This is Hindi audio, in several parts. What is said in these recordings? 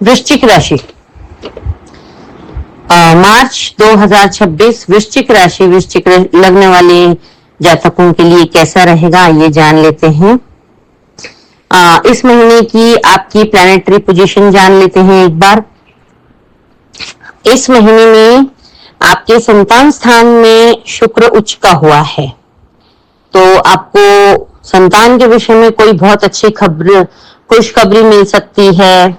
वृश्चिक राशि मार्च 2026 वृश्चिक राशि वृश्चिक लगने वाले जातकों के लिए कैसा रहेगा ये जान लेते हैं। इस महीने की आपकी प्लैनेटरी पोजीशन जान लेते हैं एक बार। इस महीने में आपके संतान स्थान में शुक्र उच्च का हुआ है, तो आपको संतान के विषय में कोई बहुत अच्छी खबर खुशखबरी मिल सकती है।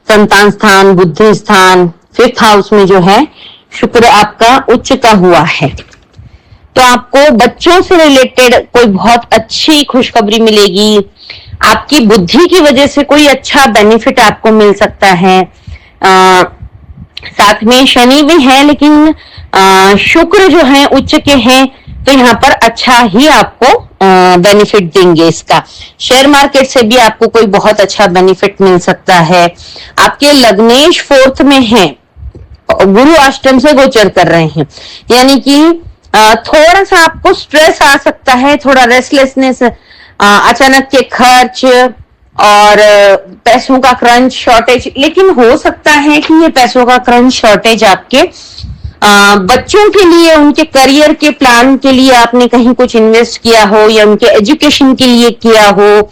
संतान स्थान, बुद्धि स्थान, 5th हाउस में जो है शुक्र आपका उच्च का हुआ है, तो आपको बच्चों से रिलेटेड कोई बहुत अच्छी खुशखबरी मिलेगी। आपकी बुद्धि की वजह से कोई अच्छा बेनिफिट आपको मिल सकता है। साथ में शनि भी है, लेकिन शुक्र जो है उच्च के हैं, तो यहाँ पर अच्छा ही आपको बेनिफिट देंगे। इसका शेयर मार्केट से भी आपको कोई बहुत अच्छा बेनिफिट मिल सकता है। आपके लग्नेश 4th में है, गुरु अष्टम से गोचर कर रहे हैं, यानी कि थोड़ा सा आपको स्ट्रेस आ सकता है, थोड़ा रेस्टलेसनेस, अचानक के खर्च और पैसों का क्रंच, शॉर्टेज। लेकिन हो सकता है कि ये पैसों का क्रंच, शॉर्टेज आपके बच्चों के लिए, उनके करियर के प्लान के लिए आपने कहीं कुछ इन्वेस्ट किया हो, या उनके एजुकेशन के लिए किया हो,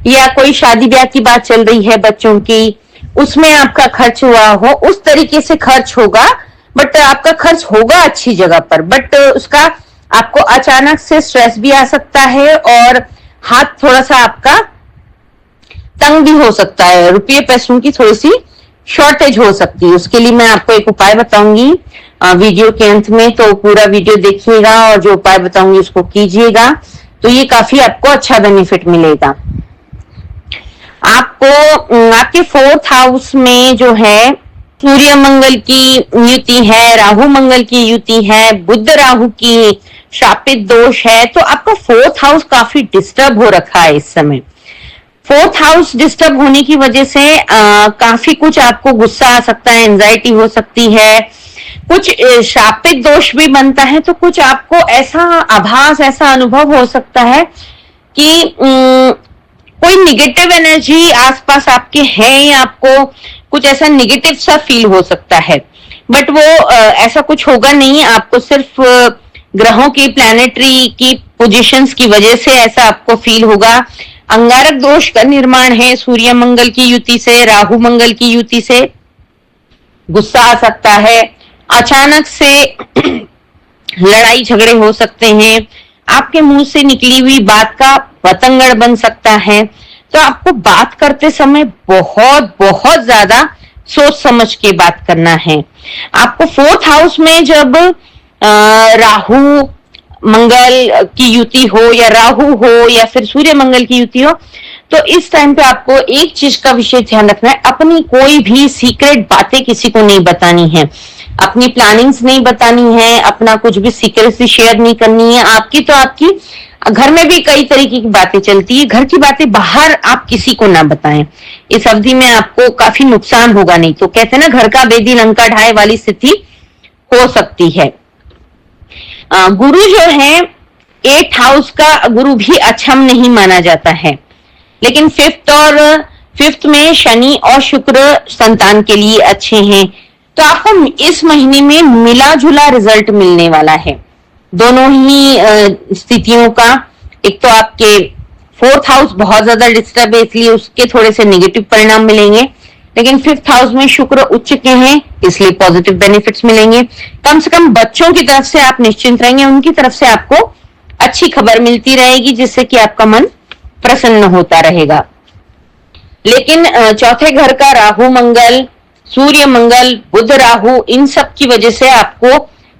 या कोई शादी ब्याह की बात चल रही है बच्चों की, उसमें आपका खर्च हुआ हो, उस तरीके से खर्च होगा। बट आपका खर्च होगा अच्छी जगह पर, बट उसका आपको अचानक से स्ट्रेस भी आ सकता है और हाथ थोड़ा सा आपका तंग भी हो सकता है, रुपये पैसों की थोड़ी सी शॉर्टेज हो सकती है। उसके लिए मैं आपको एक उपाय बताऊंगी वीडियो के अंत में, तो पूरा वीडियो देखिएगा और जो उपाय बताऊंगी उसको कीजिएगा, तो ये काफी आपको अच्छा बेनिफिट मिलेगा। आपको आपके 4th हाउस में जो है सूर्य मंगल की युति है, राहु मंगल की युति है, बुध राहु की शापित दोष है, तो आपका 4th हाउस काफी डिस्टर्ब हो रखा है इस समय। 4th हाउस डिस्टर्ब होने की वजह से काफी कुछ आपको गुस्सा आ सकता है, एंजाइटी हो सकती है, कुछ शापित दोष भी बनता है, तो कुछ आपको ऐसा आभास, ऐसा अनुभव हो सकता है कि कोई निगेटिव एनर्जी आसपास आपके है, या आपको कुछ ऐसा निगेटिव सा फील हो सकता है। बट वो ऐसा कुछ होगा नहीं, आपको सिर्फ ग्रहों की, प्लैनेटरी की पोजीशंस की वजह से ऐसा आपको फील होगा। अंगारक दोष का निर्माण है सूर्य मंगल की युति से, राहु मंगल की युति से, गुस्सा आ सकता है, अचानक से लड़ाई झगड़े हो सकते हैं, आपके मुंह से निकली हुई बात का बतंगड़ बन सकता है। तो आपको बात करते समय बहुत बहुत ज्यादा सोच समझ के बात करना है। आपको 4th हाउस में जब राहु मंगल की युति हो, या राहु हो, या फिर सूर्य मंगल की युति हो, तो इस टाइम पे आपको एक चीज का विशेष ध्यान रखना है, अपनी कोई भी सीक्रेट बातें किसी को नहीं बतानी है, अपनी प्लानिंग्स नहीं बतानी है, अपना कुछ भी सीक्रेसी शेयर नहीं करनी है। आपकी तो आपकी, घर में भी कई तरीके की बातें चलती है, घर की बातें बाहर आप किसी को ना बताएं। इस अवधि में आपको काफी नुकसान होगा, नहीं तो कहते हैं ना, घर का बेदी लंका ढाए वाली स्थिति हो सकती है। गुरु जो है 8th हाउस का गुरु भी अक्षम नहीं माना जाता है, लेकिन 5th में शनि और शुक्र संतान के लिए अच्छे हैं, तो आपको इस महीने में मिला जुला रिजल्ट मिलने वाला है दोनों ही स्थितियों का। एक तो आपके 4th हाउस बहुत ज्यादा डिस्टर्ब है, इसलिए उसके थोड़े से नेगेटिव परिणाम मिलेंगे, लेकिन 5th हाउस में शुक्र उच्च के हैं, इसलिए पॉजिटिव बेनिफिट्स मिलेंगे। कम से कम बच्चों की तरफ से आप निश्चिंत रहेंगे, उनकी तरफ से आपको अच्छी खबर मिलती रहेगी, जिससे कि आपका मन प्रसन्न होता रहेगा। लेकिन चौथे घर का राहु मंगल, सूर्य मंगल, बुध राहु, इन सब की वजह से आपको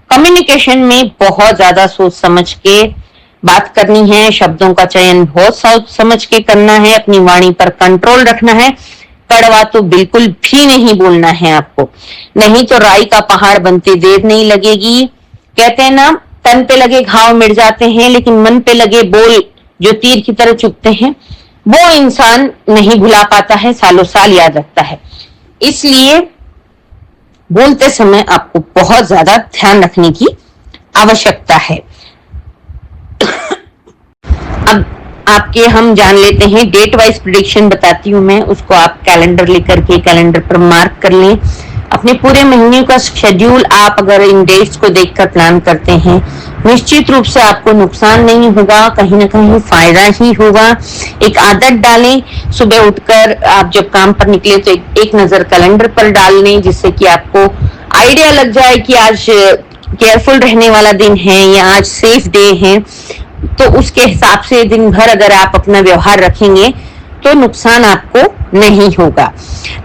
कम्युनिकेशन में बहुत ज्यादा सोच समझ के बात करनी है, शब्दों का चयन बहुत सोच समझ के करना है, अपनी वाणी पर कंट्रोल रखना है, कड़वा तो बिल्कुल भी नहीं बोलना है आपको, नहीं तो राई का पहाड़ बनते देर नहीं लगेगी। कहते हैं ना, तन पे लगे घाव मिट जाते हैं, लेकिन मन पे लगे बोल जो तीर की तरह चुभते हैं, वो इंसान नहीं भुला पाता है, सालों साल याद रखता है। इसलिए बोलते समय आपको बहुत ज्यादा ध्यान रखने की आवश्यकता है। अब आपके हम जान लेते हैं, डेट वाइज प्रिडिक्शन बताती हूँ मैं, उसको आप कैलेंडर लेकर के कैलेंडर पर मार्क कर लें। अपने पूरे महीने का शेड्यूल आप अगर इन डेट्स को देखकर प्लान करते हैं, निश्चित रूप से आपको नुकसान नहीं होगा, कहीं ना कहीं फायदा ही होगा। एक आदत डालें, सुबह उठकर आप जब काम पर निकले तो एक नजर कैलेंडर पर डाल लें, जिससे कि आपको आइडिया लग जाए कि आज केयरफुल रहने वाला दिन है या आज सेफ डे है। तो उसके हिसाब से दिन भर अगर आप अपना व्यवहार रखेंगे तो नुकसान आपको नहीं होगा।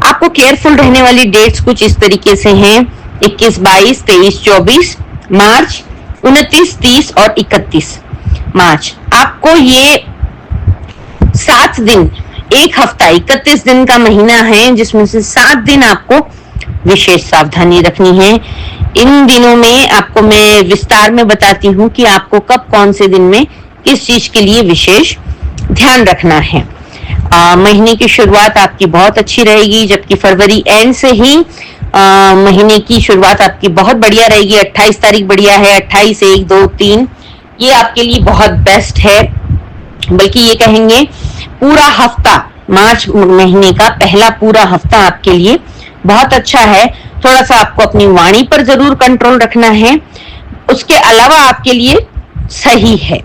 आपको केयरफुल रहने वाली डेट्स कुछ इस तरीके से हैं: 21, 22, 23, 24 मार्च, 29, 30 और 31 मार्च। आपको ये 7 दिन, एक हफ्ता 31 दिन का महीना है, जिसमें से 7 दिन आपको विशेष सावधानी रखनी है। इन दिनों में आपको मैं विस्तार में बताती हूँ कि आपको कब कौन से दिन में किस चीज के लिए विशेष ध्यान रखना है। महीने की शुरुआत आपकी बहुत अच्छी रहेगी, जबकि फरवरी एंड से ही महीने की शुरुआत आपकी बहुत बढ़िया रहेगी। 28 तारीख बढ़िया है, 28, 1, 2, 3 ये आपके लिए बहुत बेस्ट है। बल्कि ये कहेंगे पूरा हफ्ता, मार्च महीने का पहला पूरा हफ्ता आपके लिए बहुत अच्छा है। थोड़ा सा आपको अपनी वाणी पर जरूर कंट्रोल रखना है, उसके अलावा आपके लिए सही है।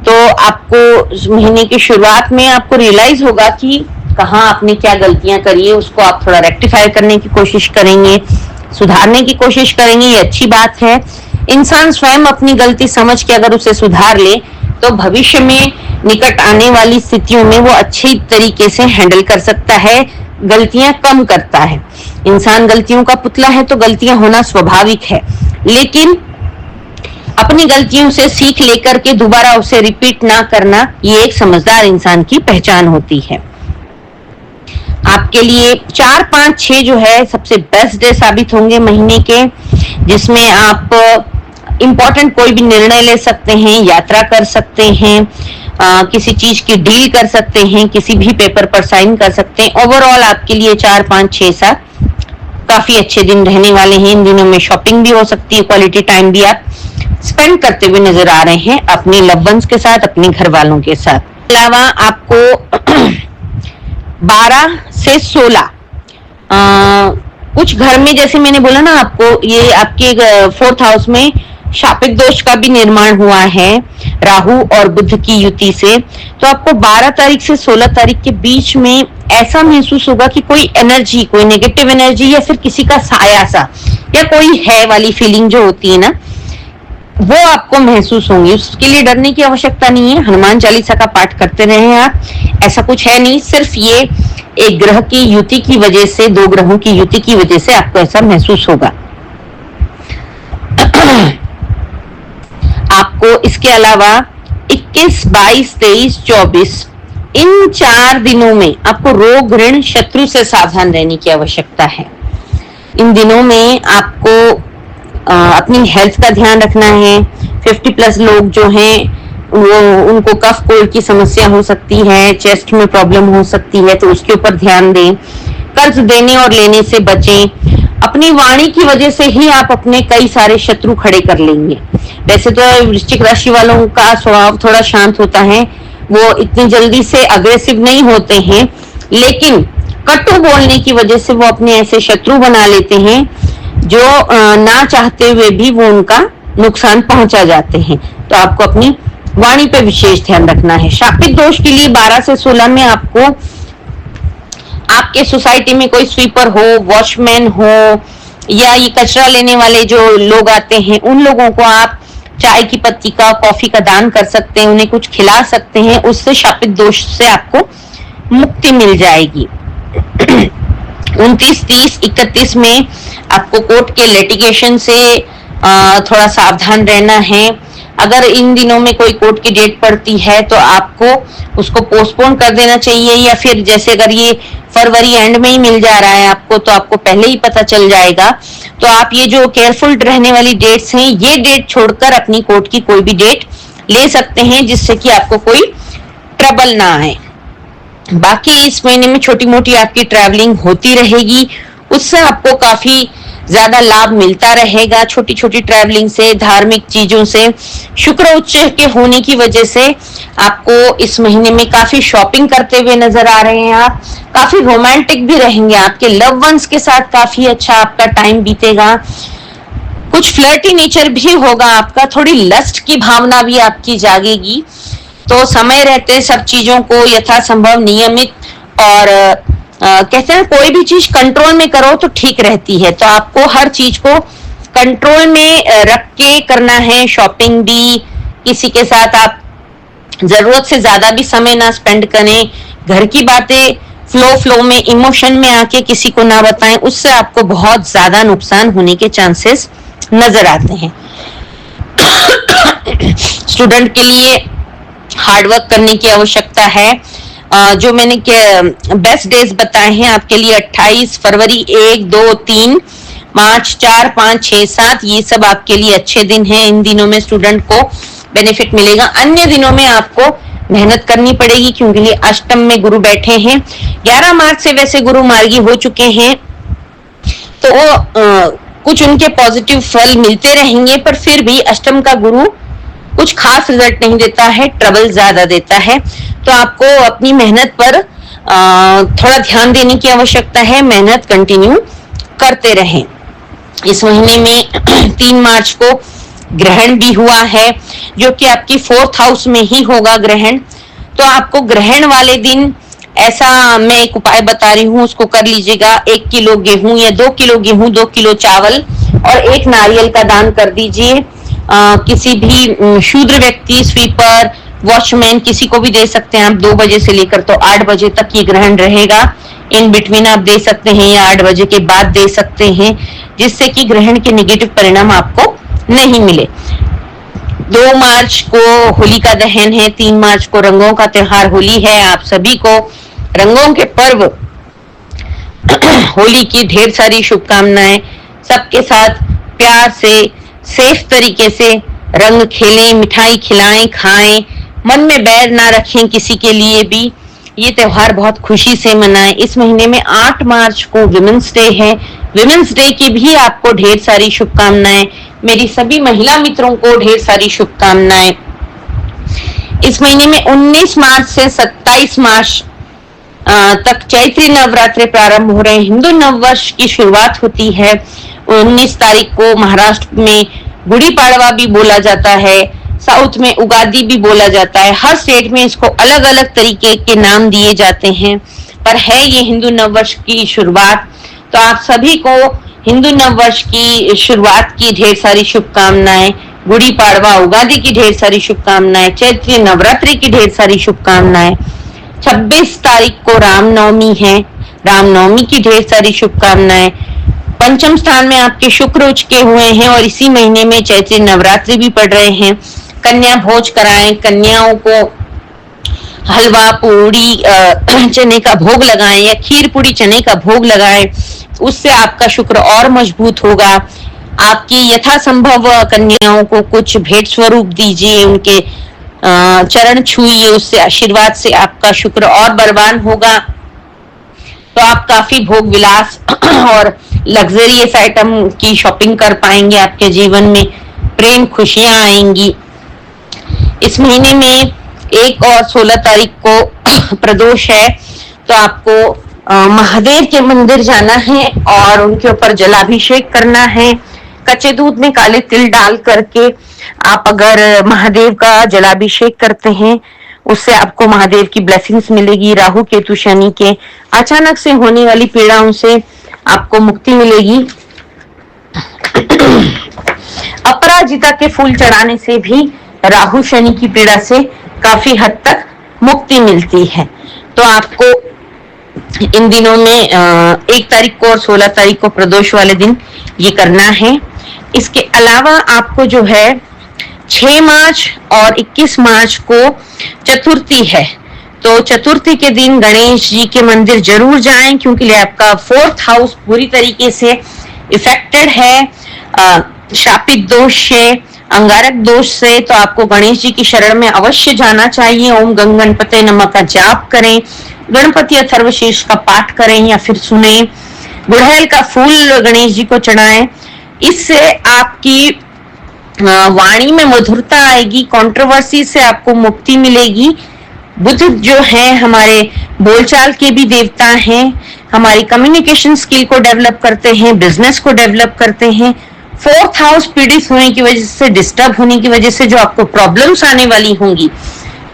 तो आपको महीने की शुरुआत में आपको रियलाइज होगा कि कहाँ आपने क्या गलतियां करी है, उसको आप थोड़ा रेक्टिफाई करने की कोशिश करेंगे, सुधारने की कोशिश करेंगे। ये अच्छी बात है। इंसान स्वयं अपनी गलती समझ के अगर उसे सुधार ले तो भविष्य में निकट आने वाली स्थितियों में वो अच्छी तरीके से हैंडल कर सकता है, गलतियां कम करता है। इंसान गलतियों का पुतला है तो गलतियां होना स्वाभाविक है, लेकिन अपनी गलतियों से सीख लेकर के दोबारा उसे रिपीट ना करना, ये एक समझदार इंसान की पहचान होती है। आपके लिए 4, 5, 6 जो है सबसे बेस्ट डे साबित होंगे महीने के, जिसमें आप इम्पोर्टेंट कोई भी निर्णय ले सकते हैं, यात्रा कर सकते हैं, किसी चीज की डील कर सकते हैं, किसी भी पेपर पर साइन कर सकते हैं। ओवरऑल आपके लिए 4, 5, 6, 7 काफी अच्छे दिन रहने वाले हैं। इन दिनों में शॉपिंग भी हो सकती है, क्वालिटी टाइम भी आप स्पेंड करते हुए नजर आ रहे हैं अपने लव वंस के साथ, अपने घर वालों के साथ। अलावा आपको 12 से 16 कुछ घर में, जैसे मैंने बोला ना आपको, ये आपके 4th हाउस में शापित दोष का भी निर्माण हुआ है राहु और बुध की युति से। तो आपको 12 तारीख से 16 तारीख के बीच में ऐसा महसूस होगा कि कोई एनर्जी, कोई नेगेटिव एनर्जी या फिर किसी का साया सा या कोई है वाली फीलिंग जो होती है ना, वो आपको महसूस होंगी। उसके लिए डरने की आवश्यकता नहीं है। हनुमान चालीसा का पाठ करते रहे आप, ऐसा कुछ है नहीं। सिर्फ ये एक ग्रह की युति की वजह से, 2 ग्रहों की युति की वजह से आपको ऐसा महसूस होगा। आपको इसके अलावा 21, 22, 23, 24 इन 4 दिनों में आपको रोग, ऋण, शत्रु से सावधान रहने की आवश्यकता है। इन दिनों में आपको अपनी हेल्थ का ध्यान रखना है। 50+ लोग जो हैं वो, उनको कफ कोल्ड की समस्या हो सकती है, चेस्ट में प्रॉब्लम हो सकती है, तो उसके ऊपर ध्यान दें। कर्ज देने और लेने से बचें। अपनी वाणी की वजह से ही आप अपने कई सारे शत्रु खड़े कर लेंगे। वैसे तो वृश्चिक राशि वालों का स्वभाव थोड़ा शांत होता है, वो इतनी जल्दी से अग्रेसिव नहीं होते हैं, लेकिन कटु बोलने की वजह से वो अपने ऐसे शत्रु बना लेते हैं जो ना चाहते हुए भी वो उनका नुकसान पहुंचा जाते हैं। तो आपको अपनी वाणी पे विशेष ध्यान रखना है। शापित दोष के लिए 12 से 16 में आपको आपके सोसाइटी में कोई स्वीपर हो, वॉचमैन हो, या ये कचरा लेने वाले जो लोग आते हैं, उन लोगों को आप चाय की पत्ती का, कॉफी का दान कर सकते हैं, उन्हें कुछ खिला सकते हैं। उससे शापित दोष से आपको मुक्ति मिल जाएगी। 29, 30, 31 में आपको कोर्ट के लिटिगेशन से थोड़ा सावधान रहना है। अगर इन दिनों में कोई कोर्ट की डेट पड़ती है तो आपको उसको पोस्टपोन कर देना चाहिए, या फिर जैसे अगर ये फरवरी एंड में ही मिल जा रहा है आपको, तो आपको पहले ही पता चल जाएगा। तो आप ये जो केयरफुल रहने वाली डेट्स हैं, ये डेट छोड़कर अपनी कोर्ट की कोई भी डेट ले सकते हैं, जिससे कि आपको कोई ट्रबल ना आए। बाकी इस महीने में छोटी मोटी आपकी ट्रैवलिंग होती रहेगी, उससे आपको काफी ज्यादा लाभ मिलता रहेगा। छोटी छोटी ट्रैवलिंग से, धार्मिक चीजों से, शुक्र उच्च के होने की वजह से आपको इस महीने में काफी शॉपिंग करते हुए नजर आ रहे हैं। आप काफी रोमांटिक भी रहेंगे, आपके लव वंस के साथ काफी अच्छा आपका टाइम बीतेगा। कुछ फ्लर्टी नेचर भी होगा आपका, थोड़ी लस्ट की भावना भी आपकी जागेगी। तो समय रहते सब चीजों को यथासंभव नियमित और कहते हैं कोई भी चीज कंट्रोल में करो तो ठीक रहती है। तो आपको हर चीज को कंट्रोल में रख के करना है। शॉपिंग भी, किसी के साथ आप जरूरत से ज्यादा भी समय ना स्पेंड करें। घर की बातें फ्लो में, इमोशन में आके किसी को ना बताएं, उससे आपको बहुत ज्यादा नुकसान होने के चांसेस नजर आते हैं। स्टूडेंट के लिए हार्डवर्क करने की आवश्यकता है। जो मैंने बेस्ट डेज बताए हैं आपके लिए 28 फरवरी, 1, 2, 3 मार्च, 4, 5, 6, 7, ये सब आपके लिए अच्छे दिन हैं। इन दिनों में स्टूडेंट को बेनिफिट मिलेगा। अन्य दिनों में आपको मेहनत करनी पड़ेगी क्योंकि अष्टम में गुरु बैठे हैं। 11 मार्च से वैसे गुरु मार्गी हो चुके हैं, तो कुछ उनके पॉजिटिव फल मिलते रहेंगे, पर फिर भी अष्टम का गुरु कुछ खास रिजल्ट नहीं देता है, ट्रबल ज्यादा देता है। तो आपको अपनी मेहनत पर थोड़ा ध्यान देने की आवश्यकता है। मेहनत कंटिन्यू करते रहें। इस महीने में 3 मार्च को ग्रहण भी हुआ है, जो कि आपकी 4th हाउस में ही होगा ग्रहण। तो आपको ग्रहण वाले दिन ऐसा मैं एक उपाय बता रही हूँ, उसको कर लीजिएगा। 1 किलो गेहूं या 2 किलो गेहूं, 2 किलो चावल और 1 नारियल का दान कर दीजिए। किसी भी शूद्र व्यक्ति, स्वीपर, वॉचमैन, किसी को भी दे सकते हैं आप। 2 बजे से लेकर तो 8 बजे तक ये ग्रहण रहेगा। इन बिटवीन आप दे सकते हैं या 8 बजे के बाद दे सकते हैं, जिससे कि ग्रहण के नेगेटिव परिणाम आपको नहीं मिले। 2 मार्च को होलिका दहन है। 3 मार्च को रंगों का त्योहार होली है। आप सभी को रंगों के पर्व होली की ढेर सारी शुभकामनाएं। सबके साथ प्यार से, सेफ तरीके से रंग खेलें, मिठाई खिलाएं, खाएं, मन में बैर ना रखें किसी के लिए भी। ये त्योहार बहुत खुशी से मनाएं। इस महीने में 8 मार्च को विमेंस डे है। विमेंस डे की भी आपको ढेर सारी शुभकामनाएं। मेरी सभी महिला मित्रों को ढेर सारी शुभकामनाएं। इस महीने में 19 मार्च से 27 मार्च तक चैत्री नवरात्रि प्रारंभ हो रहे हैं। हिंदू नववर्ष की शुरुआत होती है। 19 तारीख को महाराष्ट्र में गुड़ी पाड़वा भी बोला जाता है, साउथ में उगादी भी बोला जाता है। हर स्टेट में इसको अलग अलग तरीके के नाम दिए जाते हैं, पर है ये हिंदू नववर्ष की शुरुआत। तो आप सभी को हिंदू नववर्ष की शुरुआत की ढेर सारी शुभकामनाएं। गुड़ी पाड़वा, उगादी की ढेर सारी शुभकामनाएं। चैत्र नवरात्रि की ढेर सारी शुभकामनाएं। 26 तारीख को रामनवमी है। रामनवमी की ढेर सारी शुभकामनाएं। पंचम स्थान में आपके शुक्र उच्च के हुए हैं और इसी महीने में चैत्र नवरात्रि भी पड़ रहे हैं। कन्या भोज कराएं, कन्याओं को हलवा पूड़ी चने का भोग लगाएं या खीर पूड़ी चने का भोग लगाएं, उससे आपका शुक्र और मजबूत होगा। आपकी यथासंभव कन्याओं को कुछ भेंट स्वरूप दीजिए, उनके चरण छुइए, उससे आशीर्वाद से आपका शुक्र और बलवान होगा। तो आप काफी भोग विलास और लग्जरियस आइटम की शॉपिंग कर पाएंगे। आपके जीवन में प्रेम खुशियां आएंगी। इस महीने में 1 और 16 तारीख को प्रदोष है, तो आपको महादेव के मंदिर जाना है और उनके ऊपर जलाभिषेक करना है। कच्चे दूध में काले तिल डाल करके आप अगर महादेव का जलाभिषेक करते हैं, उससे आपको महादेव की ब्लेसिंग्स मिलेगी। राहु केतु शनि के अचानक से होने वाली पीड़ाओं से आपको मुक्ति मिलेगी। अपराजिता के फूल चढ़ाने से भी राहु शनि की पीड़ा से काफी हद तक मुक्ति मिलती है। तो आपको इन दिनों में 1 तारीख को और 16 तारीख को प्रदोष वाले दिन ये करना है। इसके अलावा आपको जो है 6 मार्च और 21 मार्च को चतुर्थी है, तो चतुर्थी के दिन गणेश जी के मंदिर जरूर जाएं, क्योंकि आपका 4th हाउस पूरी तरीके से इफेक्टेड है शापित दोष से, अंगारक दोष से। तो आपको गणेश जी की शरण में अवश्य जाना चाहिए। ओम गंग गणपते नमः का जाप करें, गणपति अथर्वशीर्ष का पाठ करें या फिर सुने। गुड़हल का फूल गणेश जी को चढ़ाएं। इससे आपकी वाणी में मधुरता आएगी, कंट्रोवर्सी से आपको मुक्ति मिलेगी। बुध जो है हमारे बोलचाल के भी देवता हैं, हमारी कम्युनिकेशन स्किल को डेवलप करते हैं, बिजनेस को डेवलप करते हैं। 4th हाउस पीड़ित होने की वजह से, डिस्टर्ब होने की वजह से जो आपको प्रॉब्लम्स आने वाली होंगी,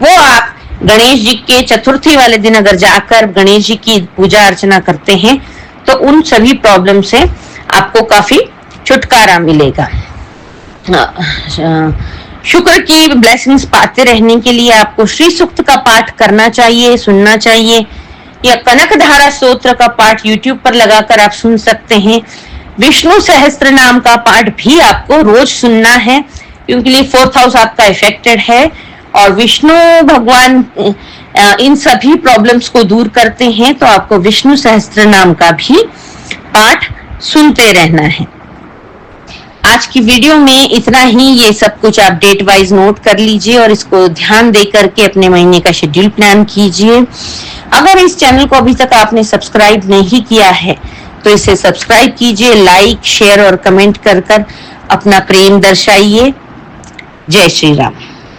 वो आप गणेश जी के चतुर्थी वाले दिन अगर जाकर गणेश जी की पूजा अर्चना करते हैं तो उन सभी प्रॉब्लम से आपको काफी छुटकारा मिलेगा। शुक्र की ब्लेसिंग्स पाते रहने के लिए आपको श्री सूक्त का पाठ करना चाहिए, सुनना चाहिए, या कनक धारा स्तोत्र का पाठ यूट्यूब पर लगाकर आप सुन सकते हैं। विष्णु सहस्त्र नाम का पाठ भी आपको रोज सुनना है, क्योंकि 4th हाउस आपका इफेक्टेड है और विष्णु भगवान इन सभी प्रॉब्लम्स को दूर करते हैं, तो आपको विष्णु सहस्त्र नाम का भी पाठ सुनते रहना है। आज की वीडियो में इतना ही। ये सब कुछ आप डेट वाइज नोट कर लीजिए और इसको ध्यान दे करके अपने महीने का शेड्यूल प्लान कीजिए। अगर इस चैनल को अभी तक आपने सब्सक्राइब नहीं किया है तो इसे सब्सक्राइब कीजिए, लाइक, शेयर और कमेंट कर अपना प्रेम दर्शाइए। जय श्री राम।